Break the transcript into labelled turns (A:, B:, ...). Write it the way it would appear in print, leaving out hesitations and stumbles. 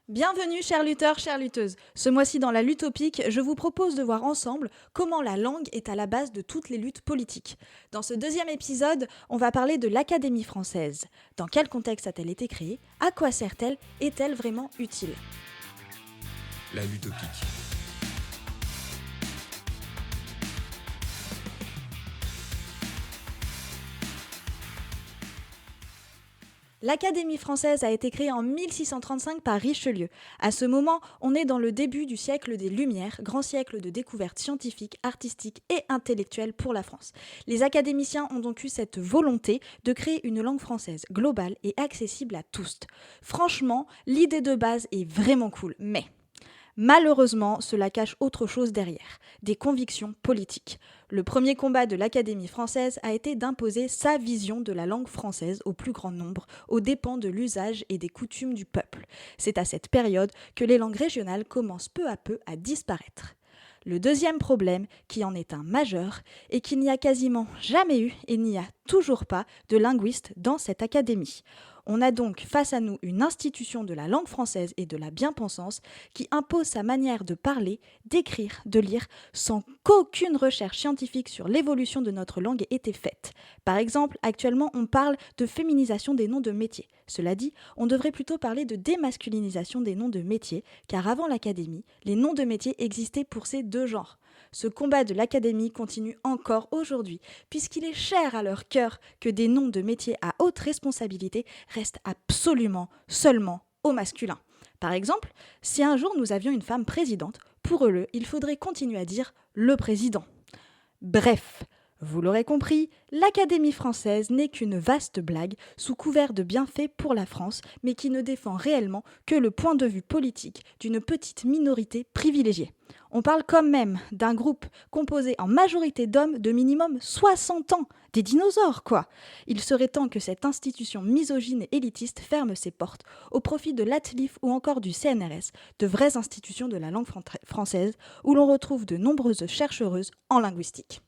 A: Bienvenue chers lutteurs, chères lutteuses. Ce mois-ci dans la Lutopique, je vous propose de voir ensemble comment la langue est à la base de toutes les luttes politiques. Dans ce deuxième épisode, on va parler de l'Académie française. Dans quel contexte a-t-elle été créée? À quoi sert-elle? Est-elle vraiment utile?
B: La Lutopique.
A: L'Académie française a été créée en 1635 par Richelieu. À ce moment, on est dans le début du siècle des Lumières, grand siècle de découvertes scientifiques, artistiques et intellectuelles pour la France. Les académiciens ont donc eu cette volonté de créer une langue française globale et accessible à tous. Franchement, l'idée de base est vraiment cool, mais malheureusement, cela cache autre chose derrière, des convictions politiques. Le premier combat de l'Académie française a été d'imposer sa vision de la langue française au plus grand nombre, aux dépens de l'usage et des coutumes du peuple. C'est à cette période que les langues régionales commencent peu à peu à disparaître. Le deuxième problème, qui en est un majeur, est qu'il n'y a quasiment jamais eu et n'y a toujours pas de linguistes dans cette académie. On a donc face à nous une institution de la langue française et de la bien-pensance qui impose sa manière de parler, d'écrire, de lire, sans qu'aucune recherche scientifique sur l'évolution de notre langue ait été faite. Par exemple, actuellement, on parle de féminisation des noms de métiers. Cela dit, on devrait plutôt parler de démasculinisation des noms de métiers, car avant l'Académie, les noms de métiers existaient pour ces deux genres. Ce combat de l'Académie continue encore aujourd'hui, puisqu'il est cher à leur cœur que des noms de métiers à haute responsabilité restent absolument seulement au masculin. Par exemple, si un jour nous avions une femme présidente, pour eux, il faudrait continuer à dire le président. Bref, vous l'aurez compris, l'Académie française n'est qu'une vaste blague sous couvert de bienfaits pour la France, mais qui ne défend réellement que le point de vue politique d'une petite minorité privilégiée. On parle quand même d'un groupe composé en majorité d'hommes de minimum 60 ans, des dinosaures quoi. Il serait temps que cette institution misogyne et élitiste ferme ses portes au profit de l'ATLIF ou encore du CNRS, de vraies institutions de la langue française où l'on retrouve de nombreuses chercheuses en linguistique.